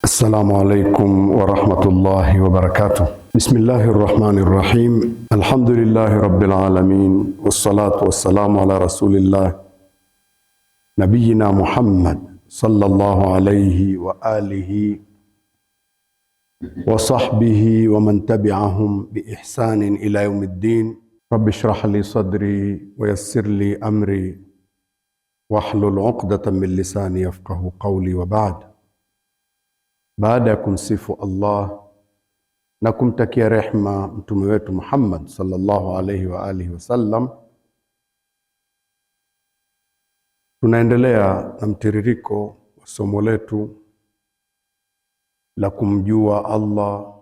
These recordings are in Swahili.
السلام عليكم ورحمة الله وبركاته. بسم الله الرحمن الرحيم. الحمد لله رب العالمين، والصلاة والسلام على رسول الله نبينا محمد صلى الله عليه وآله وصحبه ومن تبعهم بإحسان إلى يوم الدين. رب اشرح لي صدري ويسر لي أمري واحلل عقدة من لساني يفقه قولي. وبعد. Baada ya kumsifu Allah na kumtakia rehma mtume wetu Muhammad sallallahu alaihi wa alihi wasallam, tunaendelea na mtiririko wa somo letu la kumjua Allah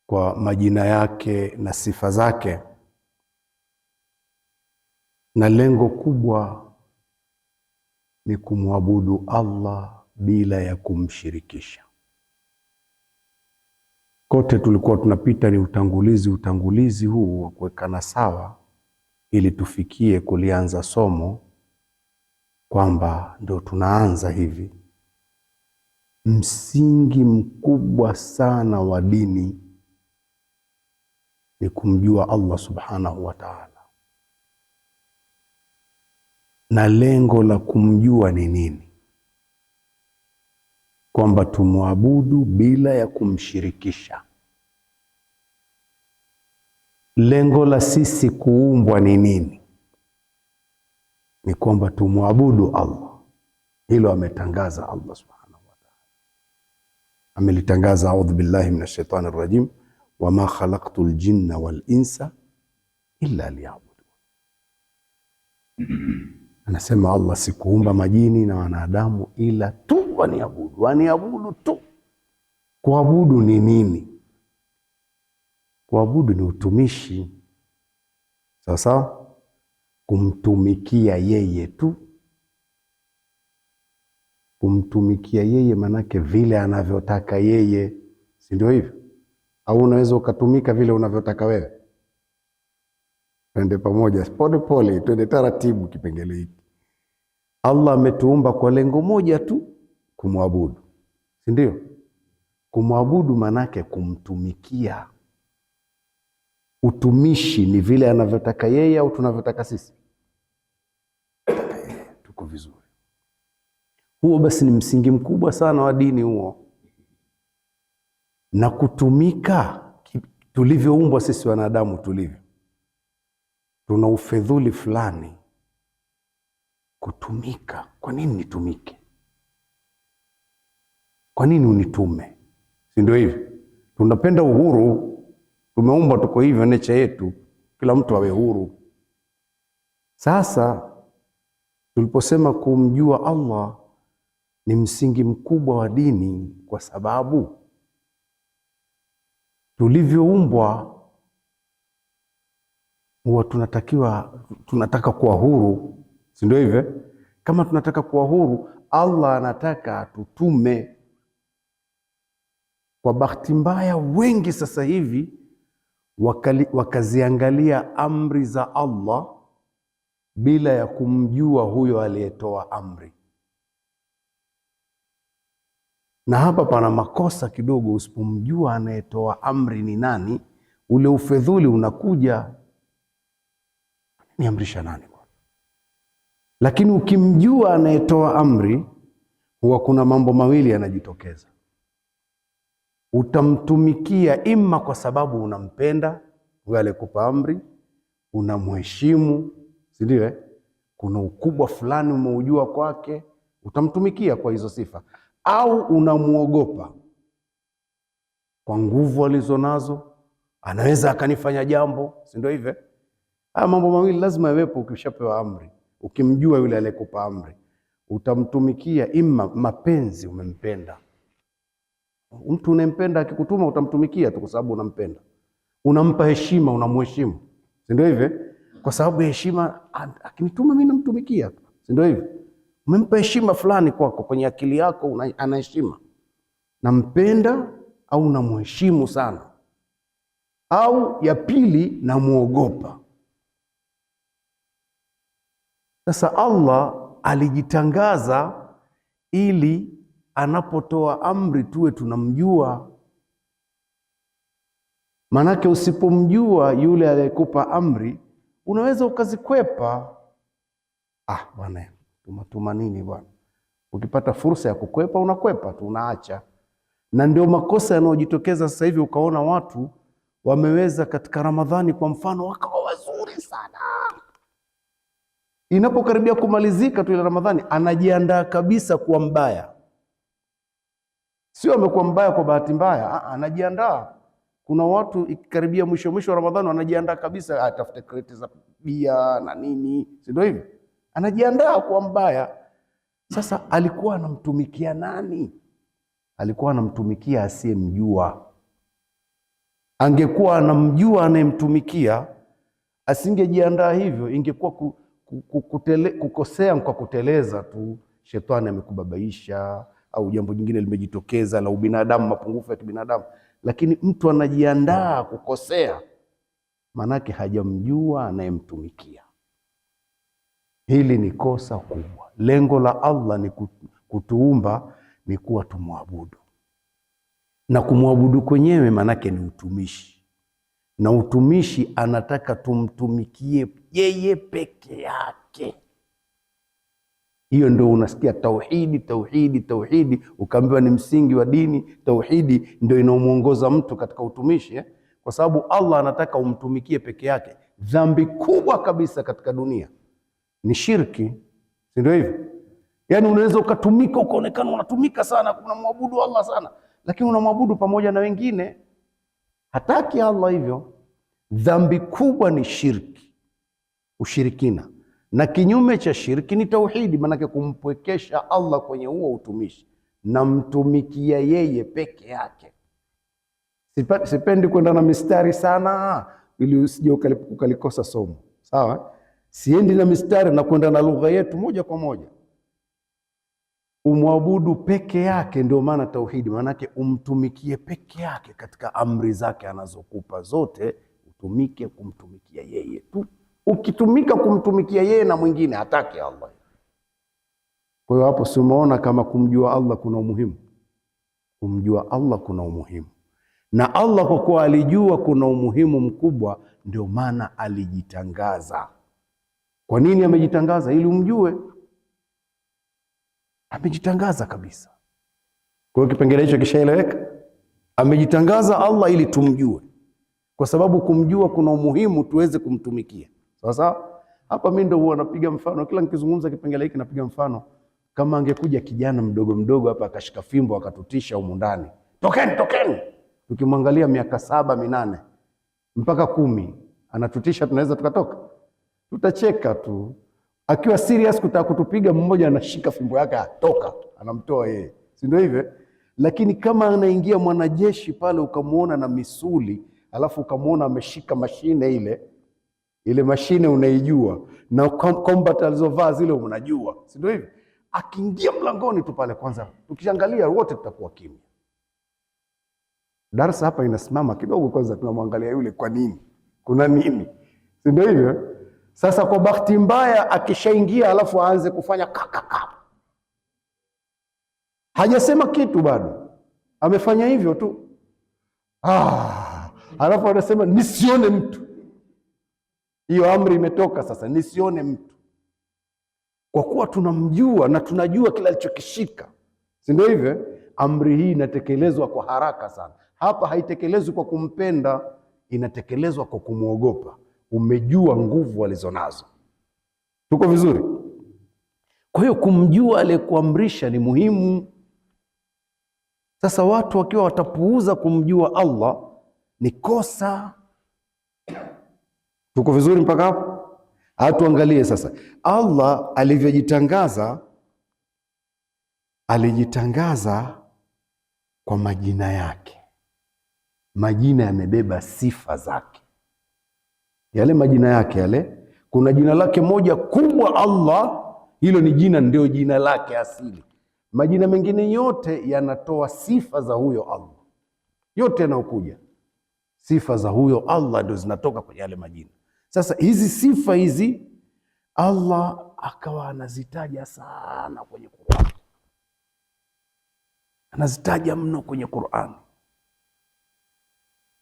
kwa majina yake na sifa zake, na lengo kubwa ni kumwabudu Allah bila ya kumshirikisha. Kote tulikuwa tunapita ni utangulizi huu wa kuwekana sawa, ili tufikie kulianza somo kwamba ndio tunaanza hivi. Msingi mkubwa sana wa dini ni kumjua Allah subhanahu wa ta'ala, na lengo la kumjua ni nini? Kwamba tumwabudu bila ya kumshirikisha. Lengo la sisi kuumbwa ni nini? Ni kwamba tumwabudu Allah. Hilo ametangaza Allah subhanahu wa ta'ala, amelitangaza, a'udhu billahi minash shaitani rajim, wama khalaqtul jinna wal insa illa liya'budun. Anasema Allah, sikuumba majini na wanadamu ila tu waniabudu tu. Kuabudu ni nini? Kuabudu ni utumishi. Sawa, kumtumikia yeye tu. Kumtumikia yeye manake vile anavyotaka yeye, si ndio hivyo? Au unaweza ukatumika vile unavyotaka wewe? Twende pamoja, pole pole, twende taratibu kipengele hiki. Allah ametuumba kwa lengo moja tu, kumwabudu, si ndio? Kumwabudu manake kumtumikia. Utumishi ni vile anavyotaka yeye au tunavyotaka sisi? Tuko vizuri. Huo basi ni msingi mkubwa sana wa dini huo. Na kutumika tulivyoumbwa sisi wanadamu tulivyo, tuna ufedhuli fulani kutumika. Kwa nini nitumike? Kwa nini unitume? Si ndio hivyo? Tunapenda uhuru, tumeumbwa tuko hivyo, nature yetu, kila mtu awe huru. Sasa tuliposema kumjua Allah ni msingi mkubwa wa dini, kwa sababu tulivyoumbwa huwa tunataka kuwa huru, si ndio hivyo? Kama tunataka kuwa huru, Allah anataka atutume. Kwa bahati mbaya, wengi sasa hivi wakaziangalia amri za Allah bila ya kumjua huyo aliyetoa amri. Na hapa pana makosa kidogo. Usipomjua anayetoa amri ni nani, ule ufedhuli unakuja, niamrisha nani? Lakini ukimjua anayetoa amri, huwa kuna mambo mawili yanajitokeza. Utamtumikia ima kwa sababu unampenda huyo aliyekupa amri, unamheshimu, si ndio? Kuna ukubwa fulani umeujua kwake, utamtumikia kwa hizo sifa. Au unamuogopa kwa nguvu alizonazo, anaweza akanifanya jambo, si ndio hivyo? Haya mambo mawili lazima yawepo ukishapewa amri. Ukimjua yule aliyekupa amri, utamtumikia ima mapenzi, umempenda. Mtu unempenda akikutuma utamtumikia tu kwa sababu unampenda. Unampa heshima, unamheshimu, si ndio hivyo? Kwa sababu heshima, akinituma mimi namtumikia, si ndio hivyo? Umempa heshima fulani kwako, kwenye akili yako ana heshima. Nampenda au namheshimu sana. Au ya pili, namuogopa. Sasa Allah alijitangaza ili anapotoa amri tuwe tunamjua. Manake usipomjua yule aliyekupa amri unaweza ukazikwepa. Bwana tumatuma nini bwana? Ukipata fursa ya kukwepa unakwepa tu, unaacha. Na ndio makosa yanayojitokeza sasa hivi. Ukaona watu wameweza katika Ramadhani kwa mfano wakawa wazuri sana, inapokaribia kumalizika tu ile Ramadhani anajiandaa kabisa kuwa mbaya. Sio amekuwa mbaya kwa bahati mbaya, anajiandaa. Kuna watu ikikaribia mwisho wa Ramadhani wanajiandaa kabisa, atafute kreti za bia na nini, si ndio hivyo? Anajiandaa kuwa mbaya. Sasa alikuwa anamtumikia nani? Alikuwa anamtumikia asiyemjua. Angekuwa anamjua anayemtumikia, asingejiandaa hivyo. Ingekuwa kukosea kwa kuteleza tu, shetani amekubabaisha au jambo jingine limejitokeza la ubinadamu, mapungufu ya kibinadamu. Lakini mtu anajiandaa kukosea, manake hajamjua anayemtumikia. Hili ni kosa kubwa. Lengo la Allah ni kutuumba ni kuwa tumwabudu, na kumwabudu kwenyewe manake ni utumishi, na utumishi anataka tumtumikie yeye peke yake. Hiyo ndio unasikia tauhidi, tauhidi, tauhidi, ukaambiwa ni msingi wa dini. Tauhidi ndio inaomuongoza mtu katika utumishi, kwa sababu Allah anataka umtumikie peke yake. Dhambi kubwa kabisa katika dunia ni shirki, si ndio hivyo? Yaani unaweza ukatumika ukaonekana unatumika sana, unamwabudu Allah sana, lakini unamwabudu pamoja na wengine. Hataki Allah hivyo. Dhambi kubwa ni shirki, ushirikina, na kinyume cha shirki ni tauhidi, manake kumpwekesha Allah kwenye huo utumishi na mtumikia yeye peke yake. Sipendi kwenda na mistari sana ili usije ukalikosa somo, sawa? Siendi na mistari na kwenda na lugha yetu moja kwa moja. Umwabudu peke yake, ndio maana tauhidi, manake umtumikie peke yake katika amri zake anazokupa zote, utumike kumtumikia yeye tu. Ukitumika kumtumikia yeye na mwingine hataki Allah. Kwa hiyo hapo si umeona kama kumjua Allah kuna umuhimu? Kumjua Allah kuna umuhimu, na Allah kwa kuwa alijua kuna umuhimu mkubwa, ndio maana alijitangaza. Kwa nini amejitangaza? Ili umjue. Amejitangaza kabisa. Kwa hiyo kipengele hicho kishaeleweka. Amejitangaza Allah ili tumjue, kwa sababu kumjua kuna umuhimu tuweze kumtumikia. Sasa hapa mimi ndio huwa napiga mfano, kila nikizungumza kipengele hiki napiga mfano. Kama angekuja kijana mdogo mdogo hapa akashika fimbo akatutisha humu ndani, tokeni tokeni, tukimwangalia miaka 7, 8 mpaka 10 anatutisha, tunaweza tukatoka? Tutacheka tu. Akiwa serious kutaka kutupiga, mmoja anashika fimbo yake atoka, anamtoa yeye, si ndio hivyo? Lakini kama anaingia mwanajeshi pale, ukamuona na misuli, alafu ukamuona ameshika mashine ile mashine unaijua, na combat alizovaa zile unajua, si ndio hivyo? Akiingia mlangoni tu pale, kwanza tukishangalia wote tutakuwa kimya. Darasa hapa inasimama kidogo, kwanza tunamwangalia yule, kwa nini? Kuna nini? Si ndio hivyo? Sasa kwa bahati mbaya akishaingia, alafu aanze kufanya kakaka, hajasema kitu bado, amefanya hivyo tu, alafu anasema nisione mtu. Hiyo amri imetoka sasa, nisione mtu. Kwa kuwa tunamjua na tunajua kila alichokishika, si ndio hivyo? Amri hii inatekelezwa kwa haraka sana. Hapa haitekelezwi kwa kumpenda, inatekelezwa kwa kumwogopa. Umejua nguvu alizonazo. Tuko vizuri? Kwa hiyo kumjua aliyekuamrisha ni muhimu. Sasa watu wakiwa watapuuza kumjua Allah ni kosa. Tuko vizuri mpaka hapo? Tuangalie sasa Allah alivyojitangaza. Alijitangaza kwa majina yake. Majina yamebeba sifa zake. Yale majina yake yale, kuna jina lake moja kubwa Allah, hilo ni jina, ndio jina lake asili. Majina mengine yote yanatoa sifa za huyo Allah. Yote yanayokuja, sifa za huyo Allah ndio zinatoka kwenye yale majina. Sasa hizi sifa hizi Allah akawa anazitaja sana kwenye Qur'an. anazitaja mno kwenye Qur'an.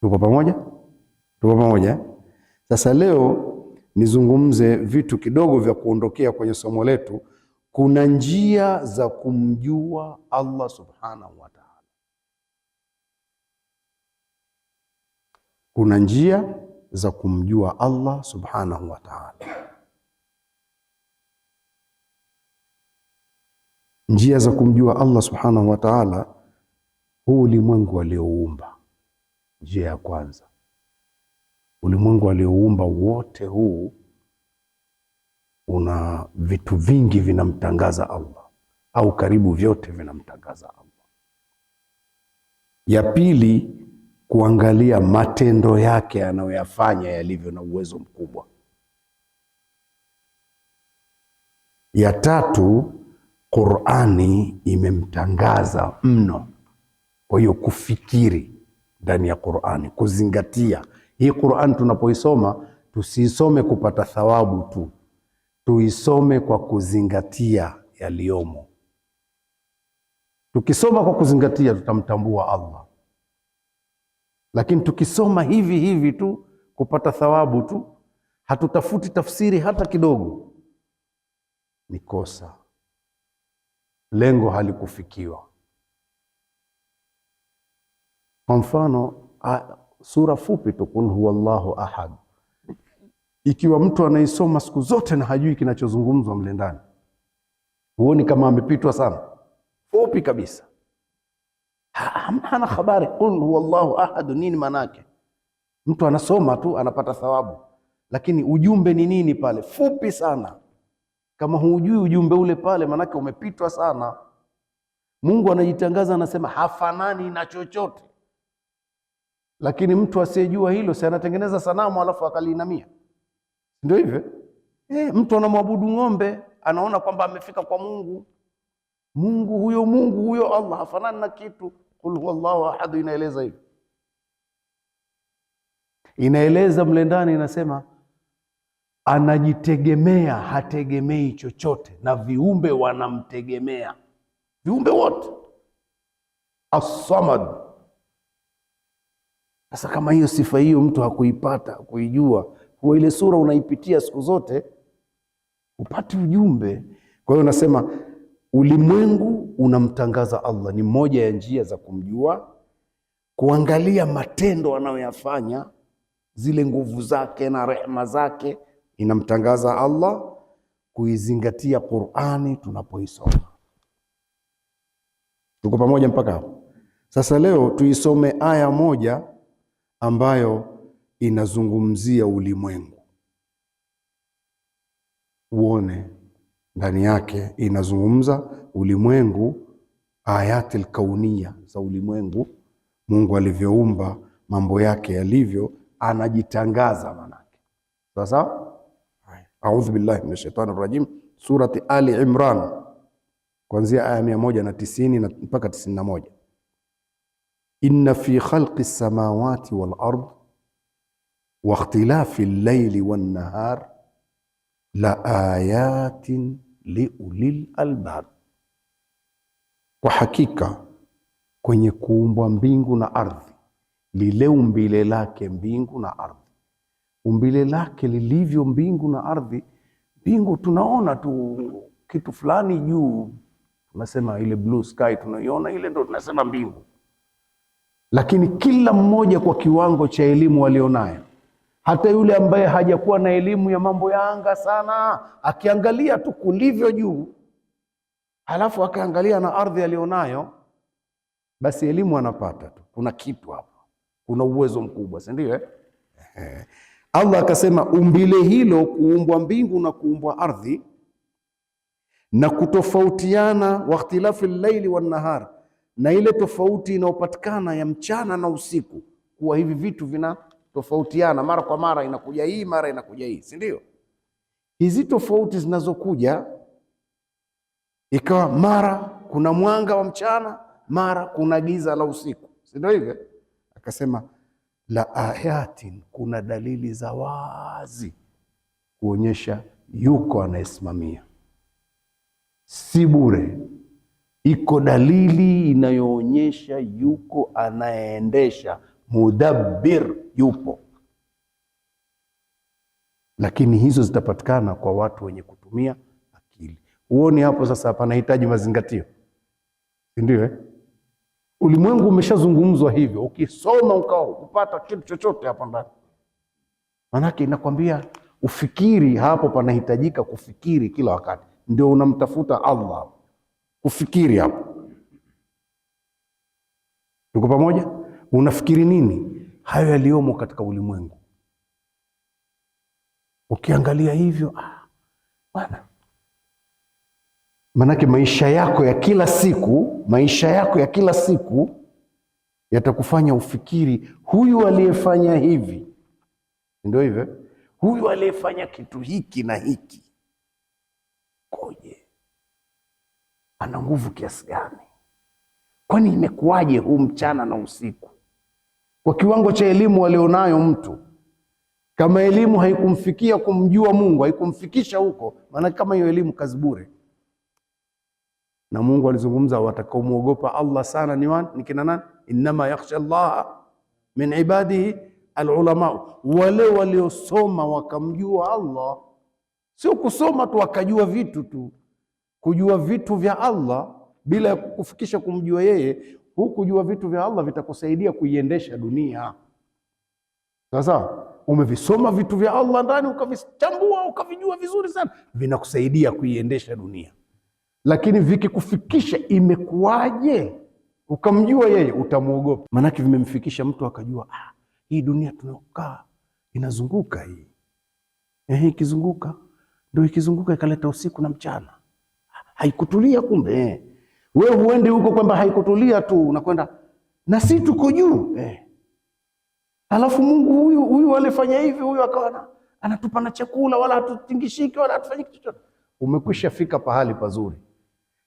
Tuko pamoja? Tuko pamoja? Sasa leo nizungumze vitu kidogo vya kuondokea kwenye somo letu. Kuna njia za kumjua Allah subhanahu wa ta'ala. Kuna njia za kumjua Allah subhanahu wa ta'ala. Njia za kumjua Allah subhanahu wa ta'ala, huu ulimwengu alioumba. Njia ya kwanza, ulimwengu alioumba wote huu una vitu vingi vinamtangaza Allah, au karibu vyote vinamtangaza Allah. Ya pili, kuangalia matendo yake anayoyafanya yalivyo na uwezo mkubwa. Ya tatu, Qur'ani imemtangaza mno. Kwa hiyo kufikiri ndani ya Qur'ani, kuzingatia hii Qur'ani tunapoisoma, tusiisome kupata thawabu tu, tuisome kwa kuzingatia yaliyomo. Tukisoma kwa kuzingatia tutamtambua Allah, lakini tukisoma hivi hivi tu kupata thawabu tu, hatutafuti tafsiri hata kidogo, ni kosa, lengo halikufikiwa. Kwa mfano, sura fupi tu, Qul huwallahu ahad, ikiwa mtu anaisoma siku zote na hajui kinachozungumzwa mle ndani, huoni kama amepitwa sana? Fupi kabisa, hana habari Qul huwallahu ahad nini maana yake. Mtu anasoma tu anapata thawabu, lakini ujumbe ni nini pale? Fupi sana. Kama hujui ujumbe ule pale, manake umepitwa sana. Mungu anajitangaza, anasema hafanani na chochote, lakini mtu asiyejua hilo, si anatengeneza sanamu alafu akaliinamia? Ndio hivyo. Mtu anamwabudu ng'ombe, anaona kwamba amefika kwa Mungu. Mungu huyo Allah hafanani na kitu. Qul huwallahu ahad inaeleza hivyo, inaeleza mle ndani, inasema anajitegemea, hategemei chochote, na viumbe wanamtegemea, viumbe wote. As-Samad. Sasa kama hiyo sifa hiyo mtu hakuipata, kuijua, huwa ile sura unaipitia siku zote upate ujumbe. Kwa hiyo nasema ulimwengu unamtangaza Allah, ni moja ya njia za kumjua. Kuangalia matendo anayoyafanya, zile nguvu zake na rehema zake, inamtangaza Allah. Kuizingatia Qur'ani tunapoisoma. Tuko pamoja mpaka hapo? Sasa leo tuisome aya moja ambayo inazungumzia ulimwengu, uone ndani yake inazungumza ulimwengu, ayatil kauniya za ulimwengu, Mungu alivyoumba mambo yake yalivyo, anajitangaza manake. Sasa a'udhu billahi minash shaitani rajim, surati Ali Imran, kuanzia aya 190 mpaka 91. Inna fi khalqi samawati wal ard wa ikhtilafi al-layli wan nahar la ayatin liulil albab, kwa hakika kwenye kuumbwa mbingu na ardhi, lile umbile lake mbingu na ardhi, umbile lake lilivyo mbingu na ardhi. Mbingu tunaona tu kitu fulani juu, tunasema ile blue sky tunaiona ile, ndo tunasema mbingu. Lakini kila mmoja kwa kiwango cha elimu alionayo, hata yule ambaye hajakuwa na elimu ya mambo ya anga sana, akiangalia tu kulivyo juu, halafu akaangalia na ardhi alionayo, basi elimu anapata tu, kuna kitu hapa, kuna uwezo mkubwa, si ndio? Allah akasema umbile hilo, kuumbwa mbingu na kuumbwa ardhi, na kutofautiana, wa ikhtilafi al-laili wan nahar, na ile tofauti inayopatikana ya mchana na usiku, kuwa hivi vitu vina tofautiana, mara kwa mara inakuja hii, mara inakuja hii, si ndio? Hizi tofauti zinazokuja, ikawa mara kuna mwanga wa mchana, mara kuna giza la usiku, si ndio hivyo? Akasema la ayatin, kuna dalili za wazi kuonyesha yuko anayesimamia, si bure. iko dalili inayoonyesha yuko anayeendesha, mudabbir yupo. Lakini hizo zitapatikana kwa watu wenye kutumia akili. Uone hapo sasa panahitaji mazingatio, ndio ulimwengu umeshazungumzwa hivyo. Ukisoma ukao kupata kitu chochote hapa ndani, manake inakwambia ufikiri. Hapo panahitajika kufikiri kila wakati, ndio unamtafuta Allah, kufikiri hapo. Tuko pamoja? Unafikiri nini? Hayo yaliyomo katika ulimwengu. Ukiangalia hivyo bwana, manake maisha yako ya kila siku yatakufanya ufikiri, huyu aliyefanya hivi, ndio hivyo, huyu aliyefanya kitu hiki na hiki, koje, ana nguvu kiasi gani? Kwani imekuwaje huu mchana na usiku? Kwa kiwango cha elimu alionayo mtu, kama elimu haikumfikia kumjua Mungu, haikumfikisha huko, maana kama hiyo elimu kazi bure. Na Mungu alizungumza watakaomuogopa Allah sana ni kina nani? Innama yakhsha Allah min ibadihi alulama, wale waliosoma wakamjua Allah. Sio kusoma tu wakajua vitu tu, kujua vitu vya Allah bila kufikisha kumjua yeye. Kujua vitu vya Allah vitakusaidia kuiendesha dunia. Sasa umevisoma vitu vya Allah ndani, ukavichambua, ukavijua vizuri sana, vinakusaidia kuiendesha dunia. Lakini vikikufikisha imekuwaje ukamjua yeye, utamuogopa. Maanake vimemfikisha mtu akajua, hii dunia tunayokaa inazunguka hii. Ikizunguka ndio ikizunguka ikaleta usiku na mchana. Haikutulia kumbe. Wewe huendi huko kwamba haikutulia tu, unakwenda na si tuko juu. Alafu Mungu huyu alifanya hivi, huyu akawa anatupa na chakula, wala hatutingishiki wala hatufanyi chochote. Umekwisha fika pahali pazuri.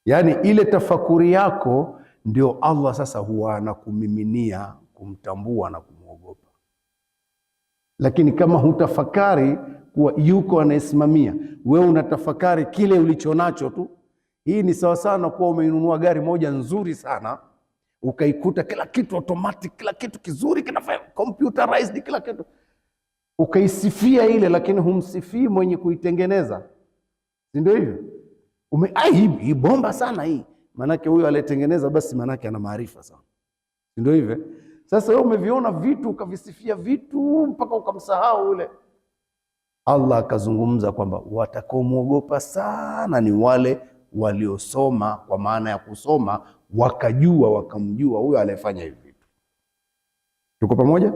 Yaani ile tafakuri yako ndio Allah sasa huwa anakumiminia kumtambua na kumwogopa. Lakini kama hutafakari kuwa yuko anayesimamia, wewe unatafakari kile ulichonacho tu. Hii ni sawa sana kuwa umeinunua gari moja nzuri sana, ukaikuta kila kitu automatic, kila kitu kizuri kinafanya computerized, kila kitu ukaisifia ile, lakini humsifii mwenye kuitengeneza. Si ndio hivyo? Hii bomba sana hii, manake huyo aliyetengeneza basi manake ana maarifa sana. Si ndio hivyo? Sasa wewe umeviona vitu ukavisifia vitu mpaka ukamsahau yule. Allah akazungumza kwamba watakaomuogopa sana ni wale waliosoma, kwa maana ya kusoma wakajua, wakamjua huyo aliyefanya hivi vitu. Tuko pamoja?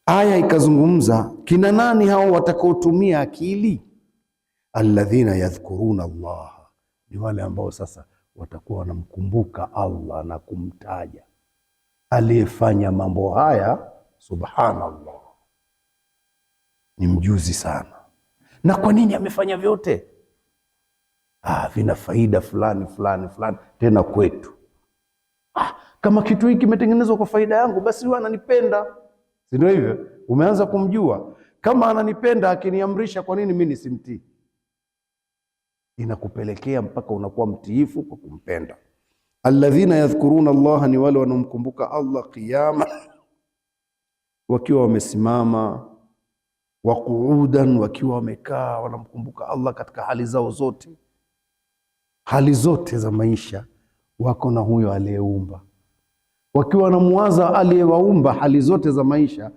Aya ikazungumza kina nani hao watakaotumia akili? Alladhina yadhkuruna Allah, ni wale ambao sasa watakuwa wanamkumbuka Allah na kumtaja aliyefanya mambo haya. Subhanallah, ni mjuzi sana. Na kwa nini amefanya vyote? Vina faida fulani fulani fulani, tena kwetu. Kama kitu hiki kimetengenezwa kwa faida yangu, basi huwa ananipenda. Si ndio hivyo? Umeanza kumjua. Kama ananipenda akiniamrisha, kwa nini mimi nisimtii? Inakupelekea mpaka unakuwa mtiifu kwa kumpenda. Alladhina yadhkuruna Allah, ni wale wanaomkumbuka Allah qiyama, wakiwa wamesimama, wa qu'udan, wakiwa wamekaa, wanamkumbuka Allah katika hali zao zote. Hali zote za maisha wako na huyo aliyeumba, wakiwa wanamuwaza aliyewaumba. Hali zote za maisha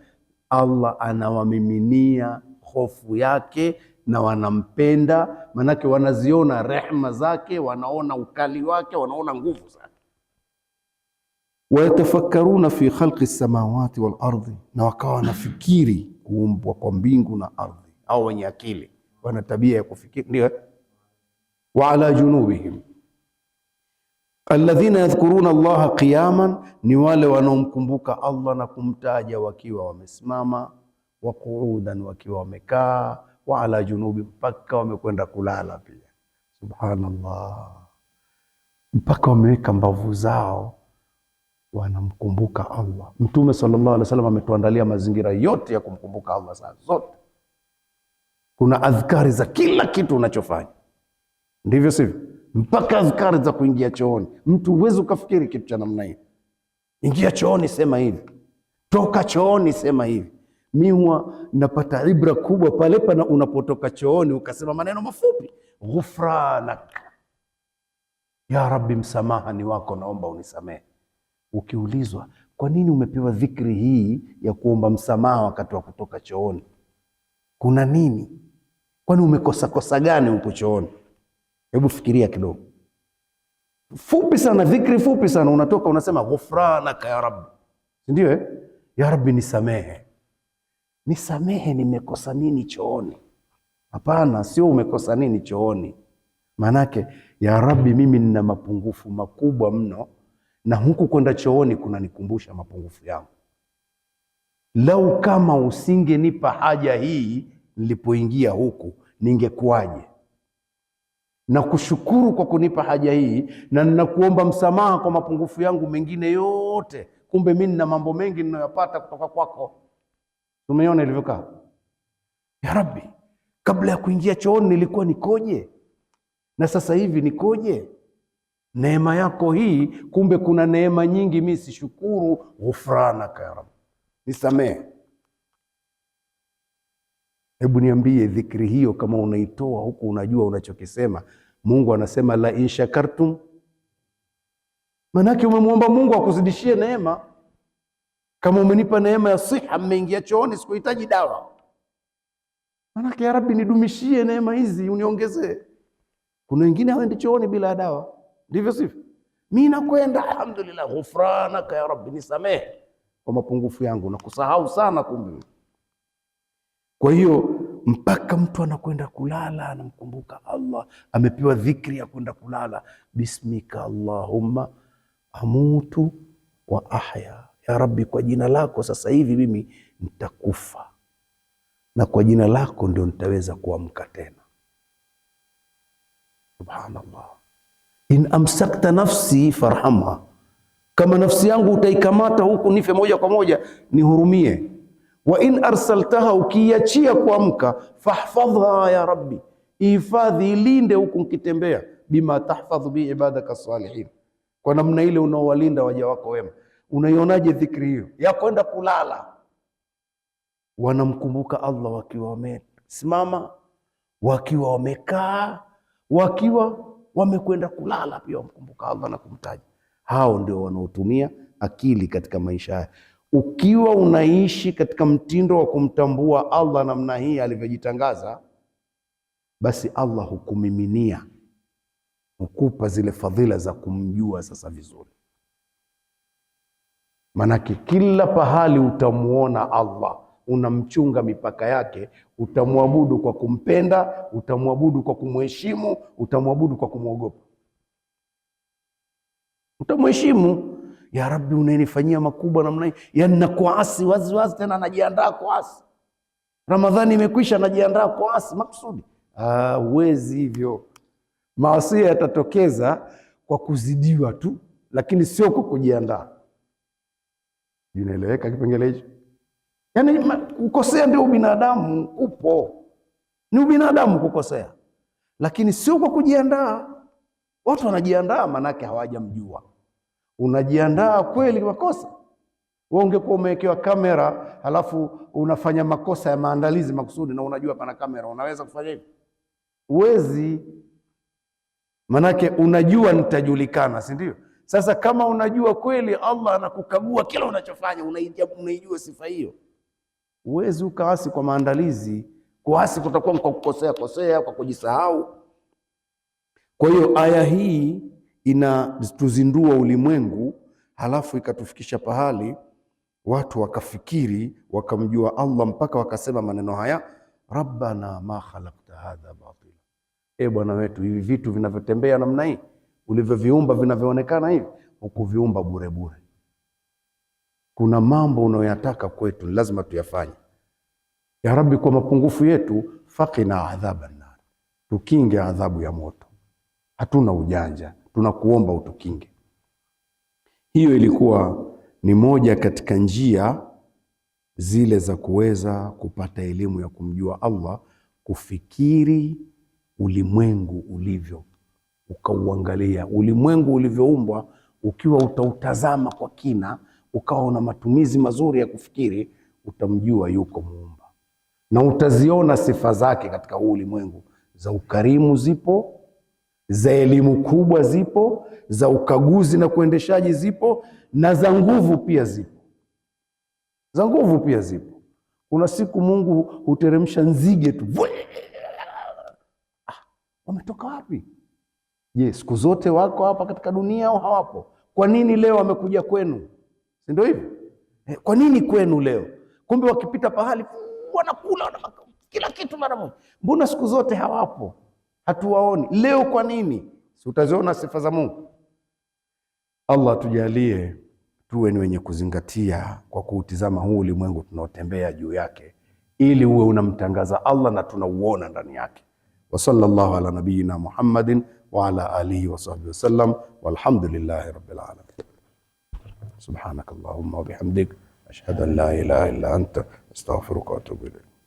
Allah anawamiminia hofu yake na wanampenda, manake wanaziona rehema zake, wanaona ukali wake, wanaona nguvu zake. Wayatafakkaruna fi khalqi samawati wal ardi, na wakawa wanafikiri kuumbwa kwa mbingu na ardhi. Au wenye akili wana tabia ya kufikiri, ndio. Wa ala junubihim, alladhina yadhkuruna Allaha qiyaman, ni wale wanaomkumbuka Allah na kumtaja wakiwa wamesimama, wa qu'udan, wakiwa wamekaa, wa ala junubi, mpaka wamekwenda kulala pia. Subhanallah, mpaka wameweka mbavu zao wanamkumbuka Allah. Mtume sallallahu alaihi wasallam ametuandalia mazingira yote ya kumkumbuka Allah saa zote. Kuna adhkari za kila kitu unachofanya, ndivyo sivyo? mpaka azkari za kuingia chooni. Mtu huwezi ukafikiri kitu cha namna hii. Ingia chooni sema hivi, toka chooni sema hivi. Mimi huwa napata ibra kubwa pale pana unapotoka chooni ukasema maneno mafupi, ghufranak ya Rabbi, msamaha ni wako, naomba unisamehe. Ukiulizwa kwa nini umepewa dhikri hii ya kuomba msamaha wakati wa kutoka chooni, kuna nini? Kwani umekosa kosa gani huko chooni? Hebu fikiria kidogo. Fupi sana, dhikri fupi sana, unatoka unasema ghufranaka ya Rabbi, ndio ya Rabbi nisamehe. Nisamehe, nimekosa nini chooni? Hapana, sio umekosa nini chooni. Manake ya Rabbi, mimi nina mapungufu makubwa mno, na huku kwenda chooni kunanikumbusha mapungufu yangu. Lau kama usingenipa haja hii nilipoingia huku, ningekuwaje? Na kushukuru kwa kunipa haja hii, na ninakuomba msamaha kwa mapungufu yangu mengine yote. Kumbe mimi nina mambo mengi ninayopata kutoka kwako. Umeona ilivyokaa? Ya Rabbi, kabla ya kuingia chooni nilikuwa nikoje, na sasa hivi nikoje? Neema yako hii, kumbe kuna neema nyingi mimi sishukuru. Ghufranaka ya Rabbi, nisamehe. Hebu niambie, dhikri hiyo kama unaitoa huku unajua unachokisema, Mungu anasema la in shakartum, manake umemwomba Mungu akuzidishie neema. Kama umenipa neema ya siha, mmeingia chooni sikuhitaji dawa, manake ya Rabbi nidumishie neema hizi, uniongezee. Kuna wengine hawendi chooni bila dawa, ndivyo sivyo? Mimi nakwenda alhamdulillah. Ghufranaka ya Rabbi, nisamehe kwa mapungufu yangu na kusahau sana kumbe. Kwa hiyo mpaka mtu anakwenda kulala anamkumbuka Allah, amepewa dhikri ya kwenda kulala, bismika Allahumma amutu wa ahya, ya Rabbi, kwa jina lako sasa hivi mimi nitakufa, na kwa jina lako ndio nitaweza kuamka tena. Subhanallah. In amsakta nafsi farhamha, kama nafsi yangu utaikamata huku nife moja kwa moja, nihurumie. Wa in arsaltaha, ukiachia kuamka, fahfadhha ya Rabbi, ihifadhi, ilinde huku nikitembea, bima tahfadhu bi ibadaka salihin, kwa namna ile unaowalinda waja wako wema. Unaionaje dhikri hiyo ya kwenda kulala? Wanamkumbuka Allah wakiwa wamesimama, wakiwa wamekaa, wakiwa wamekwenda kulala, pia wamkumbuka Allah na kumtaja. Hao ndio wanaotumia akili katika maisha haya. Ukiwa unaishi katika mtindo wa kumtambua Allah namna hii alivyojitangaza, basi Allah hukumiminia, hukupa zile fadhila za kumjua sasa vizuri. Manake kila pahali utamuona Allah, unamchunga mipaka yake, utamwabudu kwa kumpenda, utamwabudu kwa kumheshimu, utamwabudu kwa kumwogopa. Utamheshimu, ya Rabbi, unanifanyia makubwa namna hii, yani nakuasi wazi wazi, tena najiandaa kuasi. Ramadhani imekwisha, najiandaa kuasi maksudi. Huwezi hivyo. Maasi yatatokeza kwa kuzidiwa tu, lakini sio kwa kujiandaa. Unaeleweka kipengele hicho? Yani kukosea ndio ubinadamu, upo, ni ubinadamu kukosea, lakini sio kwa kujiandaa. Watu wanajiandaa manake hawajamjua. Unajiandaa kweli makosa? Wewe ungekuwa umewekewa kamera halafu unafanya makosa ya maandalizi makusudi na unajua pana kamera, unaweza kufanya hivyo? Uwezi. Manake unajua nitajulikana, si ndio? Sasa kama unajua kweli Allah anakukagua kila unachofanya, unaijua sifa hiyo, uwezi ukaasi kwa maandalizi. Kuasi kutakuwa kwa kukosea, kwa kujisahau. Kwa hiyo aya hii inatuzindua ulimwengu, halafu ikatufikisha pahali watu wakafikiri, wakamjua Allah mpaka wakasema maneno haya, rabbana ma khalaqta hadha batila. Bwana wetu, hivi vitu vinavyotembea namna hii ulivyoviumba, vinavyoonekana hivi, hukuviumba bure bure. Kuna mambo unayoyataka kwetu lazima tuyafanye. Ya Rabbi, kwa mapungufu yetu, faqina adhaban nar, tukinge adhabu ya moto. Hatuna ujanja, tunakuomba utukinge. Hiyo ilikuwa ni moja katika njia zile za kuweza kupata elimu ya kumjua Allah, kufikiri ulimwengu ulivyo, ukauangalia ulimwengu ulivyoumbwa, ukiwa utautazama kwa kina, ukawa una matumizi mazuri ya kufikiri, utamjua yuko Muumba, na utaziona sifa zake katika huu ulimwengu. Za ukarimu zipo, za elimu kubwa zipo, za ukaguzi na kuendeshaji zipo, na za nguvu pia zipo. Za nguvu pia zipo. Kuna siku Mungu huteremsha nzige tu. Wametoka wapi? Je, siku zote wako hapa katika dunia au hawapo? Kwa nini leo wamekuja kwenu? Si ndio hivyo? Kwa nini kwenu leo? Kumbe wakipita pahali wanakula kila kitu mara moja. Mbona siku zote hawapo? Hatuwaoni. Leo kwa nini? Si utaziona sifa za Mungu. Allah tujalie tuwe ni wenye kuzingatia kwa kuutizama huu ulimwengu tunaotembea juu yake, ili uwe unamtangaza Allah na tunauona ndani yake. Wa sallallahu ala nabiyina Muhammadin wa ala alihi wa sahbihi wasallam, walhamdulillahi rabbil alamin. Subhanakallahumma wa bihamdik, ashhadu an la ilaha illa anta, astaghfiruka wa atubu ilayk.